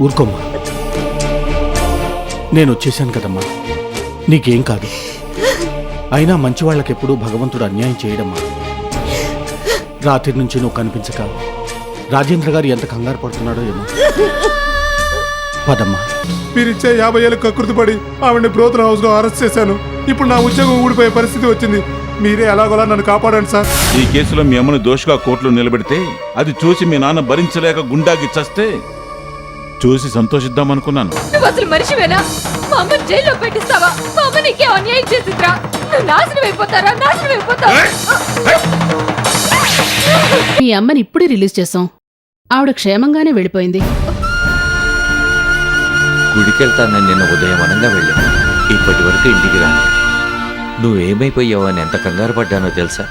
ఊరుకోమ్మా, నేను వచ్చేసాను కదమ్మా, నీకేం కాదు. అయినా మంచి వాళ్ళకెప్పుడూ భగవంతుడు అన్యాయం చేయడమ్మా. రాత్రి నుంచి నువ్వు కనిపించక రాజేంద్ర గారు ఎంత కంగారు పడుతున్నాడో ఏమో. పదమ్మా. మీరిచ్చే 50 ఏళ్ళు కకృతిపడి ఆవిడని బ్రోతల్ హౌస్ లో అరెస్ట్ చేశాను. ఇప్పుడు నా ఉద్యోగం ఊడిపోయే పరిస్థితి వచ్చింది. మీరే ఎలాగోలా నన్ను కాపాడండి సార్. ఈ కేసులో మీ అమ్మను దోషిగా కోర్టులో నిలబెడితే అది చూసి మీ నాన్న భరించలేక గుండాకి చస్తే చూసి సంతోషిద్దామనుకున్నాను. నువ్వు అసలు మనిషివేనా? మా అమ్మని జైల్లో పెట్టిస్తావా? మా అమ్మ నీకే అన్యాయం చేసిందిరా. నువ్వు నాశనం అయిపోతారా? నాశనం అయిపోతావా? మీ అమ్మని ఇప్పుడే రిలీజ్ చేశాం. ఆవిడ క్షేమంగానే వెళ్ళిపోయింది. గుడికెళ్తానని నిన్న ఉదయం అనంగా వెళ్ళాను. ఇప్పటి వరకు ఇంటికి రాను. నువ్వేమైపోయావు అని ఎంత కంగారు పడ్డానో తెలుసా?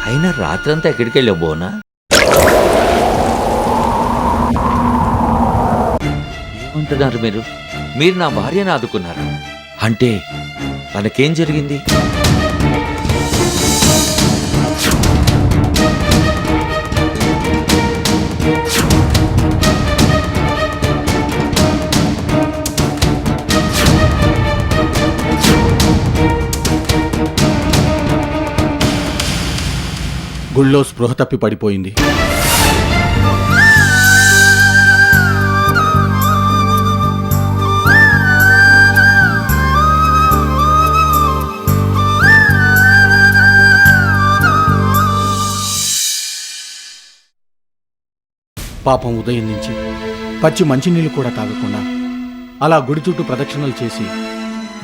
అయినా రాత్రంతా ఎక్కడికి వెళ్ళావు బోనా? ఏమంటున్నారు మీరు? మీరు నా భార్యను ఆదుకున్నారు అంటే తనకేం జరిగింది? గుళ్ళో స్పృహ తప్పి పడిపోయింది. పాపం ఉదయం నుంచి పచ్చి మంచినీళ్ళు కూడా తాగకుండా అలా గుడి చుట్టూ ప్రదక్షిణలు చేసి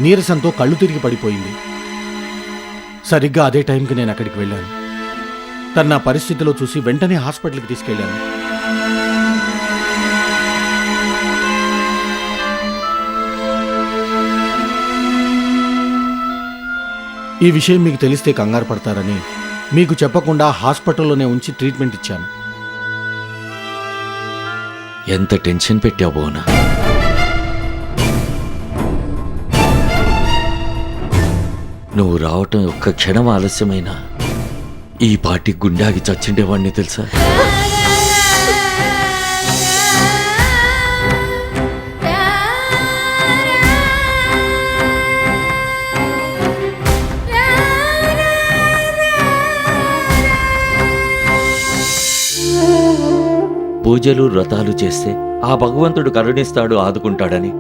నీరసంతో కళ్ళు తిరిగి పడిపోయింది. సరిగ్గా అదే టైంకి నేను అక్కడికి వెళ్ళాను. తన నా పరిస్థితిలో చూసి వెంటనే హాస్పిటల్కి తీసుకెళ్లాను. ఈ విషయం మీకు తెలిస్తే కంగారు పడతారని మీకు చెప్పకుండా హాస్పిటల్లోనే ఉంచి ట్రీట్మెంట్ ఇచ్చాను. ఎంత టెన్షన్ పెట్టావు బోనా? నువ్వు రావటం ఒక్క క్షణం ఆలస్యమైనా ఈ పార్టీ గుండాకి చచ్చిండేవాడిని తెలుసా? పూజలు వ్రతాలు చేస్తే ఆ భగవంతుడు కరుణిస్తాడు, ఆదుకుంటాడని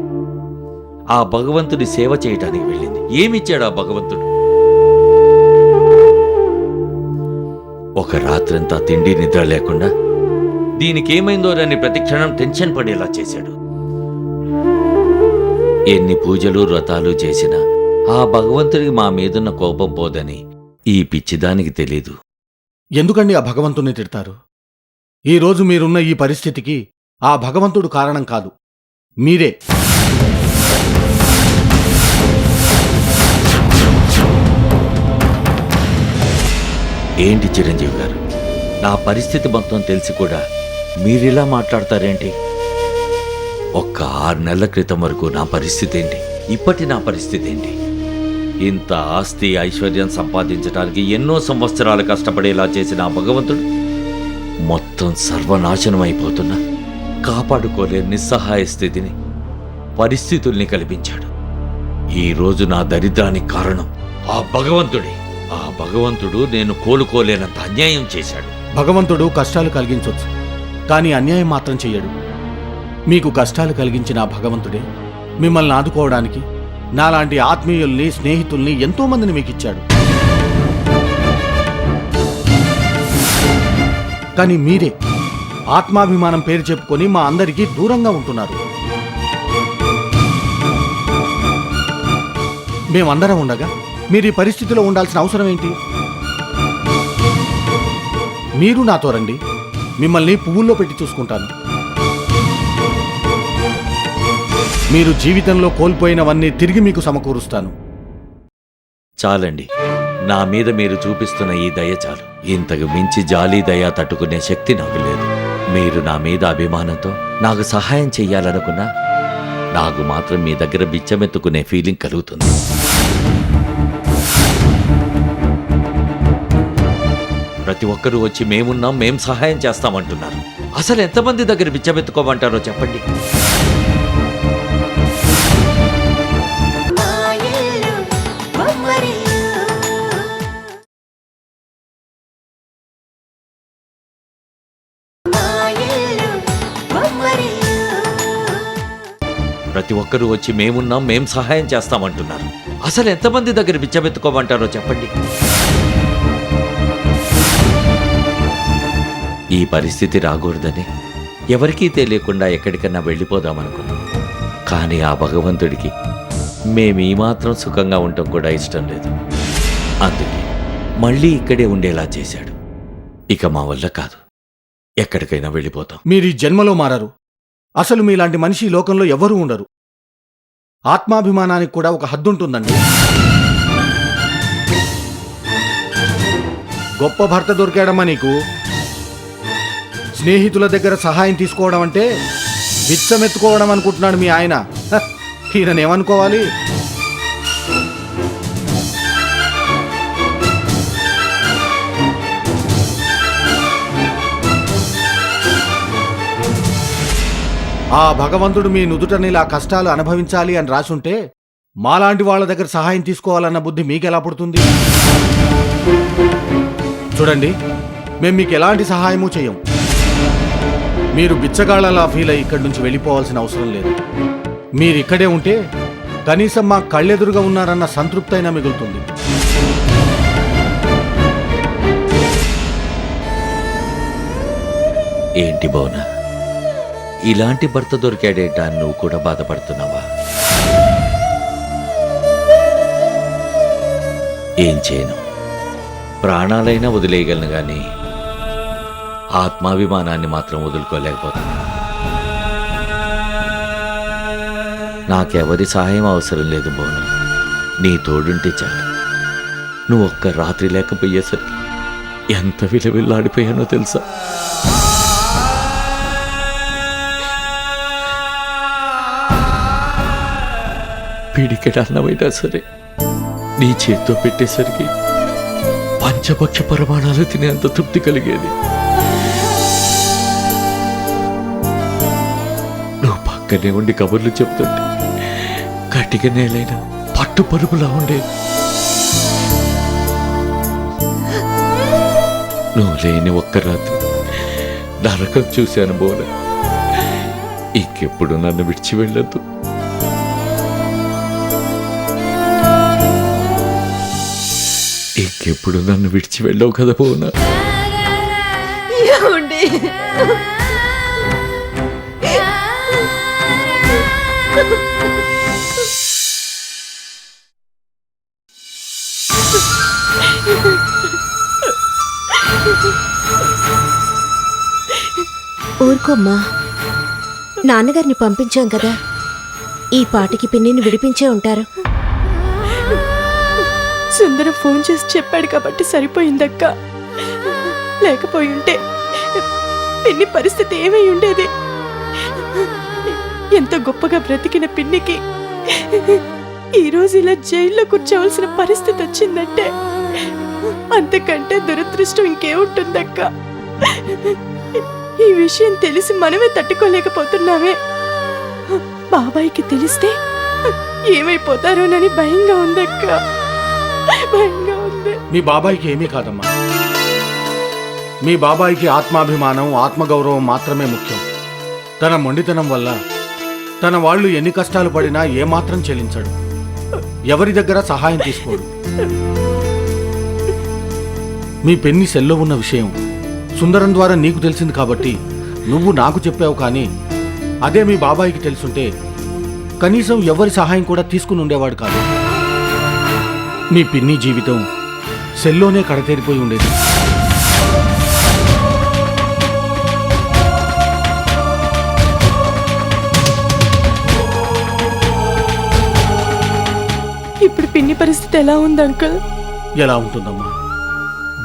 ఆ భగవంతుడి సేవ చేయటానికి వెళ్ళింది. ఏమిచ్చాడు ఆ భగవంతుడు? ఒక రాత్రంతా తిండి నిద్ర లేకుండా దీనికేమైందోనని ప్రతిక్షణం టెన్షన్ పడేలా చేశాడు. ఎన్ని పూజలు వ్రతాలు చేసినా ఆ భగవంతుడికి మా మీదున్న కోపం పోదని ఈ పిచ్చిదానికి తెలీదు. ఎందుకండి ఆ భగవంతుణ్ణి తిడతారు? ఈరోజు మీరున్న ఈ పరిస్థితికి ఆ భగవంతుడు కారణం కాదు, మీరే. ఏంటి చిరంజీవి గారు, నా పరిస్థితి మొత్తం తెలిసి కూడా మీరిలా మాట్లాడతారేంటి? ఒక్క 6 నెలల క్రితం వరకు నా పరిస్థితి ఏంటి, ఇప్పటి నా పరిస్థితి ఏంటి? ఇంత ఆస్తి ఐశ్వర్యం సంపాదించడానికి ఎన్నో సంవత్సరాలు కష్టపడేలా చేసిన ఆ భగవంతుడు మొత్తం సర్వనాశనం అయిపోతున్నా కాపాడుకోలేని నిస్సహాయ స్థితిని, పరిస్థితుల్ని కల్పించాడు. ఈరోజు నా దరిద్రానికి కారణం ఆ భగవంతుడే. ఆ భగవంతుడు నేను కోలుకోలేనంత అన్యాయం చేశాడు. భగవంతుడు కష్టాలు కలిగించవచ్చు, కానీ అన్యాయం మాత్రం చెయ్యడు. మీకు కష్టాలు కలిగించిన ఆ భగవంతుడే మిమ్మల్ని ఆదుకోవడానికి నాలాంటి ఆత్మీయుల్ని, స్నేహితుల్ని ఎంతోమందిని మీకిచ్చాడు. కానీ మీరే ఆత్మాభిమానం పేరు చెప్పుకొని మా అందరికీ దూరంగా ఉంటున్నారు. మేమందరం ఉండగా మీరు ఈ పరిస్థితిలో ఉండాల్సిన అవసరం ఏంటి? మీరు నాతో రండి, మిమ్మల్ని పువ్వుల్లో పెట్టి చూసుకుంటాను. మీరు జీవితంలో కోల్పోయినవన్నీ తిరిగి మీకు సమకూరుస్తాను. చాలండి, నా మీద మీరు చూపిస్తున్న ఈ దయ చాలు. ఇంతకు మించి జాలి దయ తట్టుకునే శక్తి నాకు లేదు. మీరు నా మీద అభిమానంతో నాకు సహాయం చెయ్యాలనుకున్నా నాకు మాత్రం మీ దగ్గర బిచ్చమెత్తుకునే ఫీలింగ్ కలుగుతుంది. ప్రతి ఒక్కరూ వచ్చి మేమున్నాం, మేం సహాయం చేస్తామంటున్నారు. అసలు ఎంతమంది దగ్గర బిచ్చమెత్తుకోమంటారో చెప్పండి. ప్రతి ఒక్కరూ వచ్చి మేమున్నాం, మేం సహాయం చేస్తామంటున్నారు. అసలు ఎంతమంది దగ్గర బిచ్చమెత్తుకోమంటారో చెప్పండి. ఈ పరిస్థితి రాకూడదని ఎవరికీ తెలియకుండా ఎక్కడికన్నా వెళ్ళిపోదామనుకున్నాం. కానీ ఆ భగవంతుడికి మేము ఈ మాత్రం సుఖంగా ఉండటం కూడా ఇష్టం లేదు. అందుకే మళ్ళీ ఇక్కడే ఉండేలా చేశాడు. ఇక మా వల్ల కాదు, ఎక్కడికైనా వెళ్ళిపోతాం. మీరు ఈ జన్మలో మారరు. అసలు మీలాంటి మనిషి ఈ లోకంలో ఎవరూ ఉండరు. ఆత్మాభిమానానికి కూడా ఒక హద్దుంటుందండి. గొప్ప భర్త దొరికాడమ్మా నీకు. స్నేహితుల దగ్గర సహాయం తీసుకోవడం అంటే బిచ్చమెత్తుకోవడం అనుకుంటున్నాడు మీ ఆయన. ఈయననేమనుకోవాలి? ఆ భగవంతుడు మీ నుదుటనిలా కష్టాలు అనుభవించాలి అని రాసుంటే మాలాంటి వాళ్ళ దగ్గర సహాయం తీసుకోవాలన్న బుద్ధి మీకెలా పుడుతుంది? చూడండి, మేము మీకు ఎలాంటి సహాయమూ చెయ్యం. మీరు బిచ్చగాళ్ళలా ఫీల్ అయ్యి ఇక్కడి నుంచి వెళ్ళిపోవాల్సిన అవసరం లేదు. మీరు ఇక్కడే ఉంటే కనీసం మా కళ్ళెదురుగా ఉన్నారన్న సంతృప్తి అయినా మిగులుతుంది. ఏంటి బోనా, ఇలాంటి భర్త దొరికాడేటా నువ్వు కూడా బాధపడుతున్నావా? ఏం చేయను, ప్రాణాలైనా వదిలేయగలను కానీ ఆత్మాభిమానాన్ని మాత్రం వదులుకోలేకపోతున్నా. నాకెవరి సహాయం అవసరం లేదు బోను, నీ తోడుంటే చాలు. నువ్వు ఒక్క రాత్రి లేకపోయేసరికి ఎంత విలవిల్లాడిపోయానో తెలుసా? పిడికెడ అన్నమైనా సరే నీ చేత్తో పెట్టేసరికి పంచపక్ష ప్రమాణాలు తినేంత తృప్తి కలిగేది. నువ్వు పక్కనే ఉండి కబుర్లు చెప్తుంటే కటిక నేలైనా పట్టు పరుగులా ఉండేది. నువ్వు లేని ఒక్క రాత్రి నరకం చూశాను బోన. ఇంకెప్పుడు నన్ను విడిచి వెళ్ళొద్దు. ఇంకెప్పుడు నన్ను విడిచి వెళ్ళవు కదా బోనా. ఊరుకోమ్మా, నాన్నగారిని పంపించాం కదా, ఈ పాటికి పిన్నిని విడిపించే ఉంటారు. సుందరం ఫోన్ చేసి చెప్పాడు కాబట్టి సరిపోయిందక్క. లేకపోయి ఉంటే పిన్ని పరిస్థితి ఏమై ఉండేది? ఎంత గొప్పగా బ్రతికిన పిన్నికి ఈరోజు ఇలా జైల్లో కూర్చోవలసిన పరిస్థితి వచ్చిందంటే అంతకంటే దురదృష్టం ఇంకేముంటుందక్క. ఈ విషయం తెలిసి మనమే తట్టుకోలేకపోతున్నామే. బాబాయికి తెలిస్తే ఏమైపోతారోనని భయంగా ఉందక్క, భయంగా ఉంది. మీ బాబాయికి ఏమీ కాదమ్మా. మీ బాబాయికి ఆత్మాభిమానం, ఆత్మగౌరవం మాత్రమే ముఖ్యం. తన మొండితనం వల్ల తన వాళ్ళు ఎన్ని కష్టాలు పడినా ఏమాత్రం చెల్లించడు. ఎవరి దగ్గర సహాయం తీసుకోడు. మీ పెన్ని సెల్లో ఉన్న విషయం సుందరం ద్వారా నీకు తెలిసింది కాబట్టి నువ్వు నాకు చెప్పావు. కానీ అదే మీ బాబాయికి తెలుసుంటే కనీసం ఎవరి సహాయం కూడా తీసుకుని ఉండేవాడు కాదు. మీ పిన్ని జీవితం సెల్లోనే కడతేరిపోయి ఉండేది. ఇప్పుడు పిన్ని పరిస్థితి ఎలా ఉంది అంకుల్? ఎలా ఉంటుందమ్మా?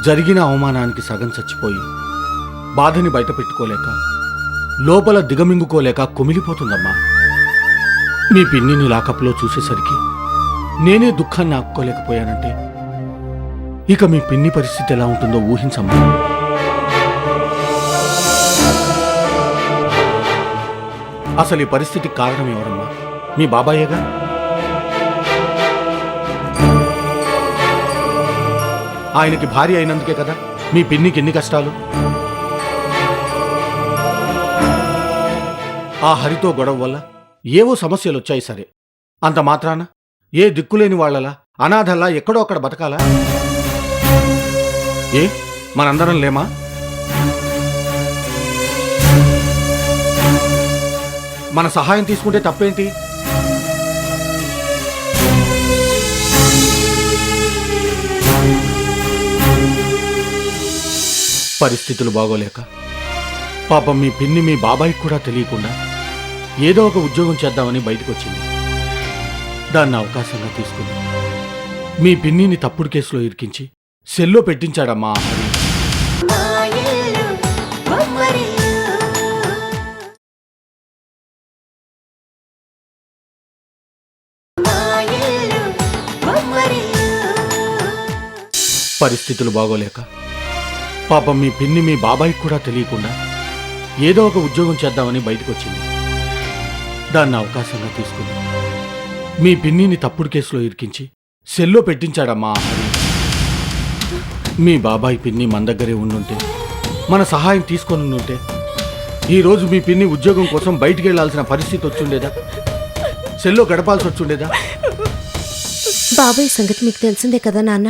జరిగిన అవమానానికి సగం చచ్చిపోయి బాధని బయట పెట్టుకోలేక లోపల దిగమింగుకోలేక కుమిలిపోతుందమ్మా. మీ పిన్నిని లాకప్లో చూసేసరికి నేనే దుఃఖాన్ని ఆపుకోలేకపోయానంటే ఇక మీ పిన్ని పరిస్థితి ఎలా ఉంటుందో ఊహించమ్మా. అసలు ఈ పరిస్థితికి కారణం ఎవరమ్మా? మీ బాబాయేగా. ఆయనకి భార్య అయినందుకే కదా మీ పిన్నికి ఎన్ని కష్టాలు. ఆ హరితో గొడవ వల్ల ఏవో సమస్యలు వచ్చాయి. సరే, అంత మాత్రాన ఏ దిక్కులేని వాళ్లలా అనాథల్లా ఎక్కడో అక్కడ బతకాలా? ఏ మనందరం లేమా? మన సహాయం తీసుకుంటే తప్పేంటి? పరిస్థితులు బాగోలేక పాపం మీ పిన్ని మీ బాబాయికి కూడా తెలియకుండా ఏదో ఒక ఉద్యోగం చేద్దామని బయటకు వచ్చింది. దాన్ని అవకాశంగా తీసుకుని మీ పిన్నిని తప్పుడు కేసులో ఇరికించి సెల్లో పెట్టించాడమ్మా ఆ హరి. పరిస్థితులు బాగోలేక పాపం మీ పిన్ని మీ బాబాయికి కూడా తెలియకుండా ఏదో ఒక ఉద్యోగం చేద్దామని బయటకు వచ్చింది. దాన్ని అవకాశంగా తీసుకుని మీ పిన్నిని తప్పుడు కేసులో ఇరికించి సెల్లో పెట్టించాడమ్మా ఆ హరి. మీ బాబాయ్ పిన్ని మన దగ్గరే ఉండుంటే, మన సహాయం తీసుకొని ఉంటే ఈరోజు మీ పిన్ని ఉద్యోగం కోసం బయటికి వెళ్లాల్సిన పరిస్థితి వచ్చుండేదా? సెల్లో గడపాల్సి వచ్చుండేదా? బాబాయ్ సంగతి మీకు తెలిసిందే కదా నాన్న.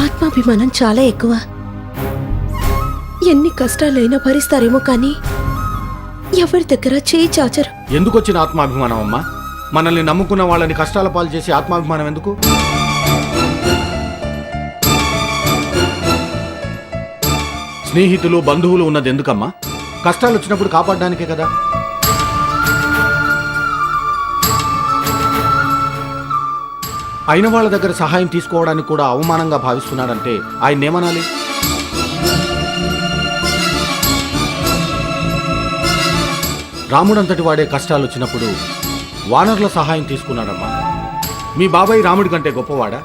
ఆత్మాభిమానం చాలా ఎక్కువ. ఎన్ని కష్టాలైనా భరిస్తారేమో కానీ ఎవరి దగ్గర చేయి చాచరు. ఎందుకు వచ్చిన ఆత్మాభిమానం అమ్మా? మనల్ని నమ్ముకున్న వాళ్ళని కష్టాల పాలు చేసి ఆత్మాభిమానం ఎందుకు? స్నేహితులు బంధువులు ఉన్నది ఎందుకమ్మా? కష్టాలు వచ్చినప్పుడు కాపాడడానికే కదా. అయిన వాళ్ళ దగ్గర సహాయం తీసుకోవడానికి కూడా అవమానంగా భావిస్తున్నాడంటే ఆయన ఏమనాలి? రాముడంతటి వాడే కష్టాలు వచ్చినప్పుడు వానరుల సహాయం తీసుకున్నాడమ్మా. మీ బాబాయ్ రాముడి కంటే గొప్పవాడా?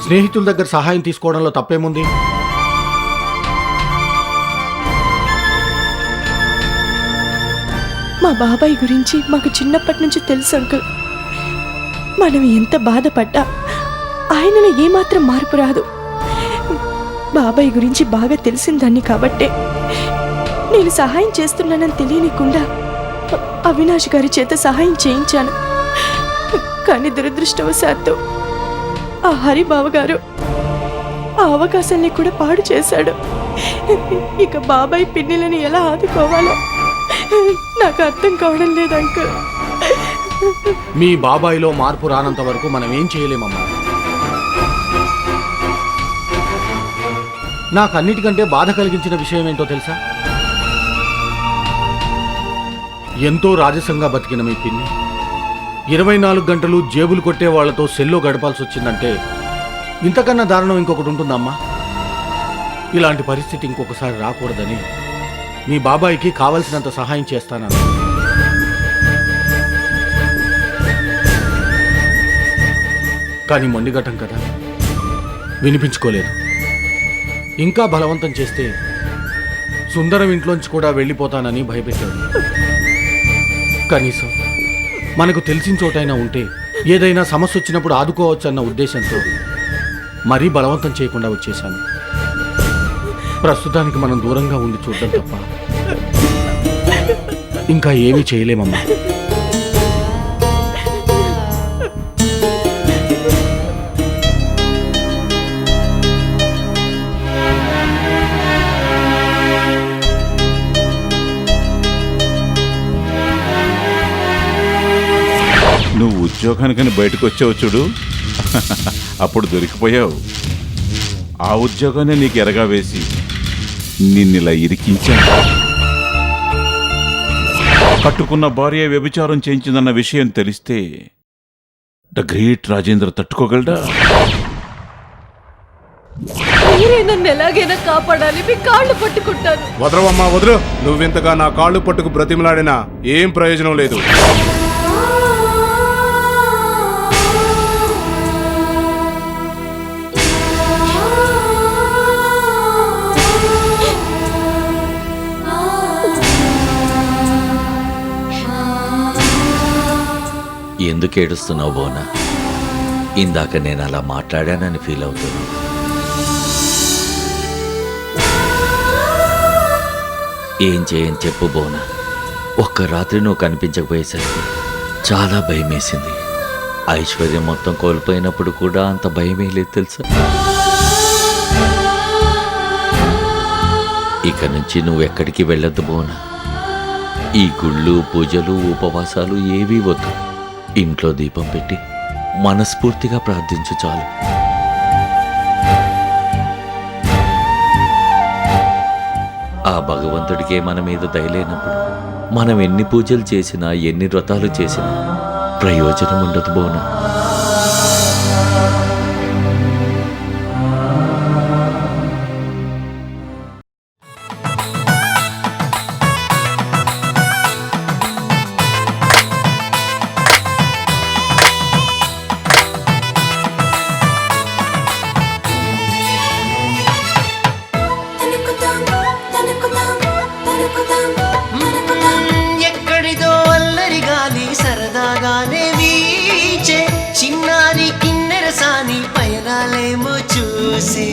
స్నేహితుల దగ్గర సహాయం తీసుకోవడంలో తప్పేముంది? మా బాబాయ్ గురించి మాకు చిన్నప్పటి నుంచి తెలుసు అంకుల్. మనం ఎంత బాధపడ్డా ఆయనలో ఏమాత్రం మార్పు రాదు. బాబాయ్ గురించి బాగా తెలిసిందాన్ని కాబట్టే నేను సహాయం చేస్తున్నానని తెలియనికుండా అవినాష్ గారి చేత సహాయం చేయించాను. కానీ దురదృష్టవశాత్తు ఆ హరిబావ గారు ఆ అవకాశాన్ని కూడా పాడు చేశాడు. ఇక బాబాయ్ పిన్నిలని ఎలా ఆదుకోవాలో నాకు అర్థం కావడం లేదు అంకుల్. మీ బాబాయిలో మార్పు రానంత వరకు మనం ఏం చేయలేమమ్మా. నాకు అన్నిటికంటే బాధ కలిగించిన విషయం ఏంటో తెలుసా? ఎంతో రాజసంగా బతికిన మీ పిన్ని 24 గంటలు జేబులు కొట్టే వాళ్లతో సెల్లో గడపాల్సి వచ్చిందంటే ఇంతకన్నా దారుణం ఇంకొకటి ఉంటుందమ్మా. ఇలాంటి పరిస్థితి ఇంకొకసారి రాకూడదని మీ బాబాయికి కావలసినంత సహాయం చేస్తానన్నా. కానీ మొండిగటం కదా, వినిపించుకోలేదు. ఇంకా బలవంతం చేస్తే సుందరం ఇంట్లోంచి కూడా వెళ్ళిపోతానని భయపెట్టాడు. కనీసం మనకు తెలిసిన చోటైనా ఉంటే ఏదైనా సమస్య వచ్చినప్పుడు ఆదుకోవచ్చన్న ఉద్దేశంతో మరీ బలవంతం చేయకుండా వచ్చేశాను. ప్రస్తుతానికి మనం దూరంగా ఉండి చూడడం తప్ప ఇంకా ఏమీ చేయలేమమ్మా. నువ్వు ఉద్యోగానికని బయటకు వచ్చావు చూడు, అప్పుడు దొరికిపోయావు. ఆ ఉద్యోగాన్ని నీకు ఎరగా వేసి నిన్నిలా ఇరికించాను. కట్టుకున్న భార్య వ్యభిచారం చేయించిందన్న విషయం తెలిస్తే ద గ్రేట్ రాజేంద్ర తట్టుకోగలడా? మీరే నన్ను ఎలాగైనా కాపాడాలి, మీ కాళ్ళు పట్టుకుంటాను. వదరవమ్మా వదరు. నువ్వింతగా నా కాళ్ళు పట్టుకు బ్రతిమలాడినా ఏం ప్రయోజనం లేదు. ఎందుకు ఏడుస్తున్నావు బోనా? ఇందాక నేను అలా మాట్లాడానని ఫీల్ అవుతున్నాను. ఏం చేయని చెప్పు బోనా. ఒక్క రాత్రి నువ్వు కనిపించకపోయేసరికి చాలా భయం వేసింది. ఐశ్వర్యం మొత్తం కోల్పోయినప్పుడు కూడా అంత భయమే లేదు తెలుసా. ఇక నుంచి నువ్వెక్కడికి వెళ్ళొద్దు బోనా. ఈ గుళ్ళు పూజలు ఉపవాసాలు ఏవీ వద్దు. ఇంట్లో దీపం పెట్టి మనస్ఫూర్తిగా ప్రార్థించు చాలు. ఆ భగవంతుడికే మన మీద దయలేనప్పుడు మనం ఎన్ని పూజలు చేసినా ఎన్ని వ్రతాలు చేసినా ప్రయోజనం ఉండదు బోనా. ఎక్కడిదో అల్లరి గాలి సరదాగానే వీచే చిన్నారి కిన్నెరసాని పయనాలేమో చూసి